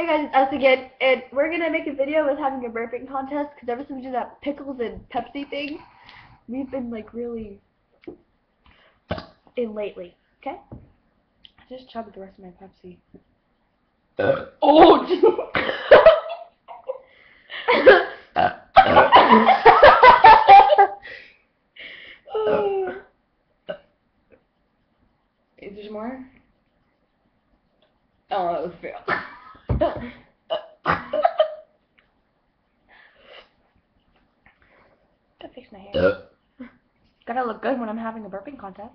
Hey guys, it's us again, and we're gonna make a video with having a burping contest because ever since we did that pickles and Pepsi thing, we've been like really in lately. Okay? I just chugged the rest of my Pepsi. Oh! Is there more? Oh, that was fail. Gotta fix my hair. Gotta look good when I'm having a burping contest.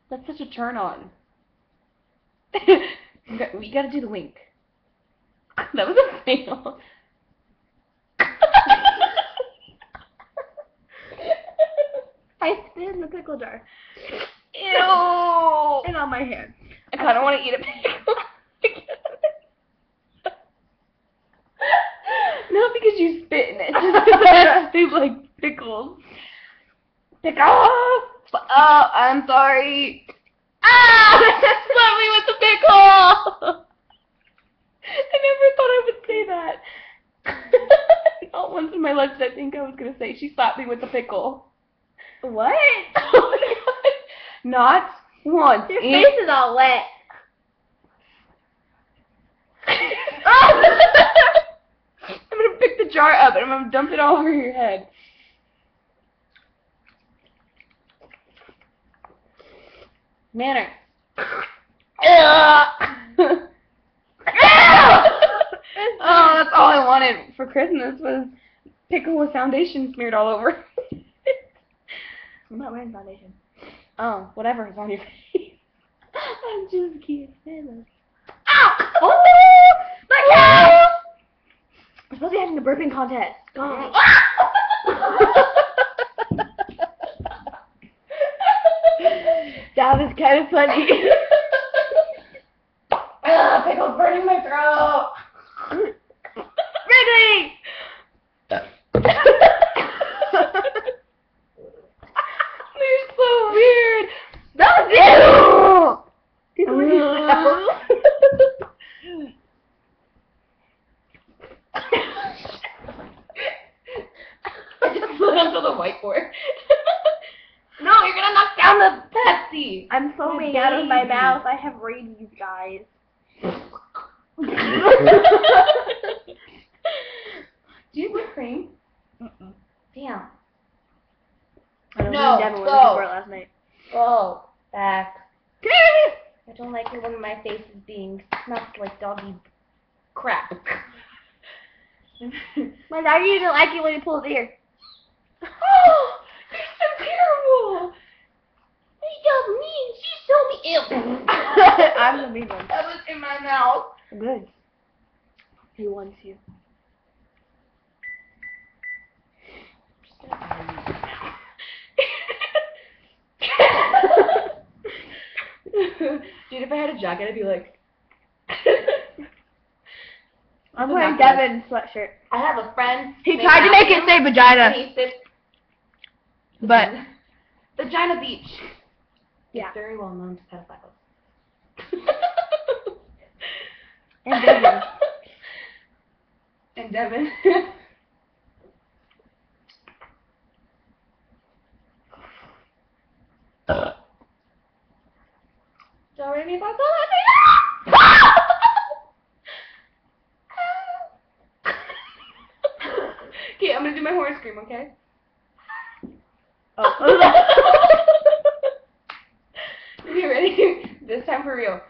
That's such a turn on. We gotta do the wink. That was a fail. I spit in the pickle jar. Ew! And on my hand. I kinda wanna eat a pickle. Not because you spit in it, just because I do like pickles. Pickles! Oh, I'm sorry. Ah! Slap me with the pickle! I never thought I would say that. Not once in my life did I think I was gonna say she slapped me with the pickle. What? Oh my god. Not once. Your face is all wet. I'm gonna pick the jar up and I'm gonna dump it all over your head. Manner. Oh, that's all I wanted for Christmas was pickle with foundation smeared all over. I'm not wearing foundation. Oh, whatever is on your face. I'm just kidding. Ow! Oh! My God! We're supposed to be having a burping contest. Go. That was kind of funny. Pickle's burning my throat. Wrigley! You're so weird. That was you! These are what you smell. I just slid onto the whiteboard. No, you're gonna knock down the Pepsi. I'm foaming out of my mouth. I have rabies, guys. Do you whipped cream? Mm-mm. Damn. I don't No, think Devin was go. looking for it last night. Go back. I don't like it when my face is being snuffed like doggy Crap. My doggy didn't like it when he pulled his ear. Oh, you're so terrible. She's so mean. I'm the mean one. That was in my mouth. Good. He wants you. Dude, if I had a jacket, I'd be like... I'm wearing Devin's sweatshirt. I have a friend. He tried to make it say vagina. And he sits... But... Vagina Beach. Yeah. It's very well known to pedophiles. And Devin. And Devin. Don't worry about that. Okay, I'm gonna do my horror scream, okay? Oh. You ready? This time for real.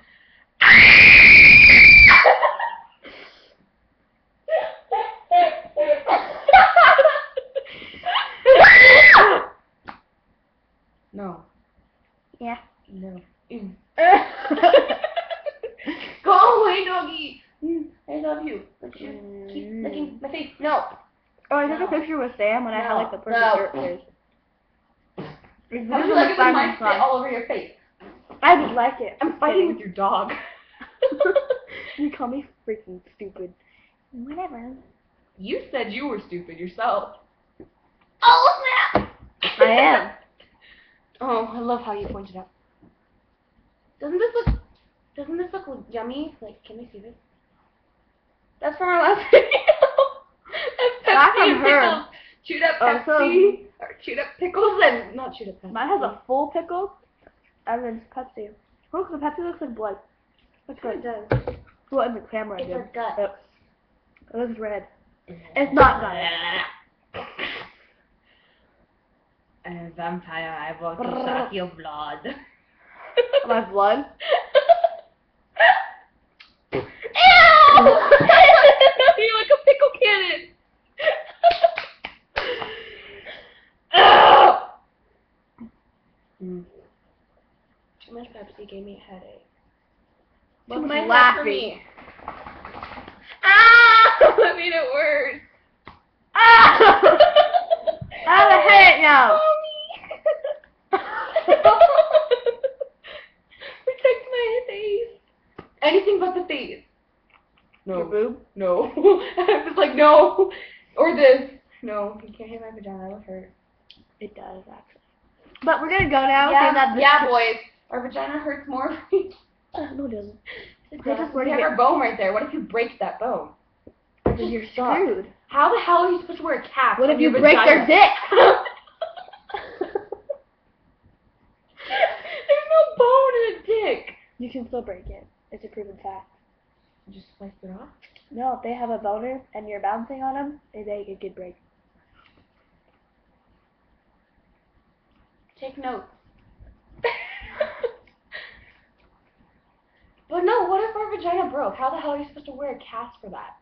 No. Yeah. No. Go away, doggy. I love you. But you keep licking my face. No. Oh, I took a picture with Sam when I had like the perfect shirt face. How would you like it with my spit all over your face? I would like it. I'm fighting with your dog. You call me freaking stupid. Whatever. You said you were stupid yourself. Oh, snap! I am. Oh, I love how you pointed out. Doesn't this look yummy? Like, can we see this? That's from our last video. That's from and her. pickles. Chewed up Oh, so- Pepsi, or chewed up pickles, and not chewed up Pepsi. Mine has a full pickle, and then Pepsi. Look, the Pepsi looks like blood. Looks It good. does. Well, in the camera, It's dude. a gut. It looks red. It's not gut. A vampire, I want to suck your blood. My blood? Ew! You're like a pickle cannon. Too much Pepsi gave me a headache. Too What's much my head for me? Ah! That made it worse. Ah! I have a headache now. Protect my face. Anything but the face. Your No. boob? No. I was like, no. Or this. No, you can't hit my vagina. That would hurt. It does, actually. But we're gonna go now. Yeah, saying that this yeah, boys. Our vagina hurts more. No, it doesn't. It They does. just We wanna have our bone right there. What if you break that bone? Then you're Stop. screwed. How the hell are you supposed to wear a cap? What on if you your break vagina? their dick? There's no bone in a dick. You can still break it. It's a proven fact. You just sliced it off? No, if they have a boner and you're bouncing on them, it could break. Take notes. But no, what if our vagina broke? How the hell are you supposed to wear a cast for that?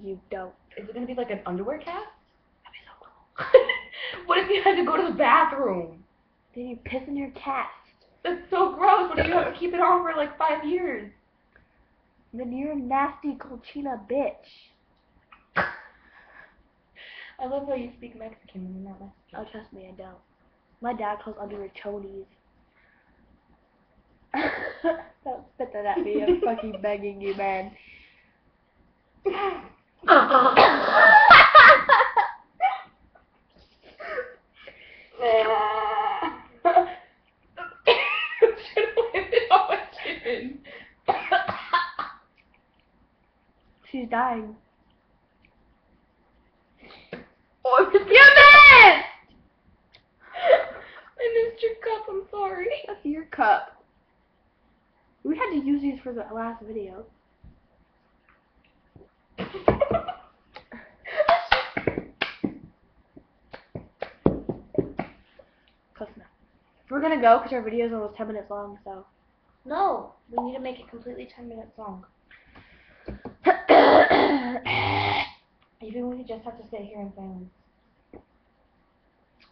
You don't. Is it going to be like an underwear cast? That'd be so cool. What if you had to go to the bathroom? Then you piss in your cast. That's so gross. What if you have to keep it on for like 5 years? Then you're a nasty cochina bitch. I love how you speak Mexican when you're not Mexican. Oh, trust me, I don't. My dad calls underwear chonies. Don't spit that at me. I'm fucking begging you, man. She's dying. Oh, I missed it! I missed your cup, I'm sorry. That's your cup. We had to use these for the last video. Close enough. We're gonna go because our video is almost 10 minutes long, so. No, we need to make it completely 10 minutes long. Even we just have to sit here in silence.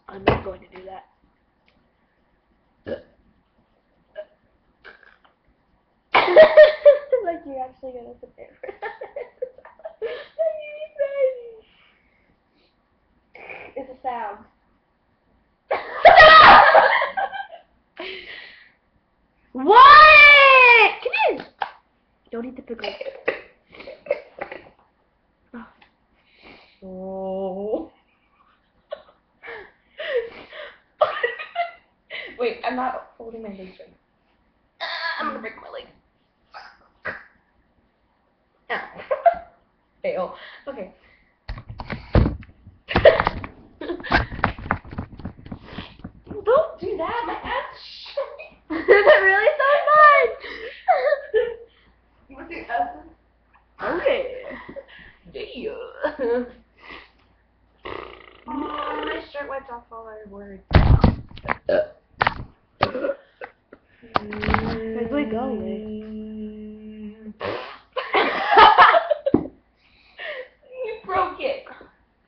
I'm not going to do that. Like you're actually gonna sit there for It's a sound. What? Come in. Don't eat the pickles. Oh. Wait, I'm not holding my legs right. I'm gonna break my leg. Ow. Fail. Okay. Don't do that. My ass is showing. Is it really so fun? You want to do ass? Okay. Yeah. Oh, my shirt wiped off all our words. Where's my going? You broke it.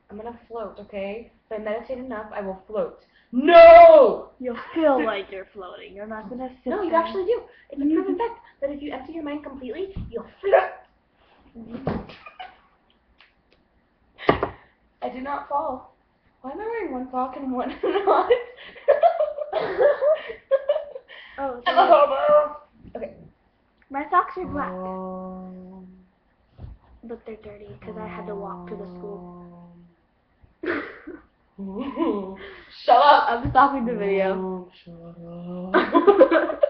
I'm gonna float, okay? If I meditate enough, I will float. No! You'll feel like you're floating. You're not gonna sit No, you there. actually do. It's a proven fact that if you empty your mind completely, you'll float. I did not fall. Why am I wearing one sock and one not? Oh, I'm a hobo. Okay. my socks are black, but they're dirty because I had to walk to the school. Shut up. I'm stopping the video. Shut up.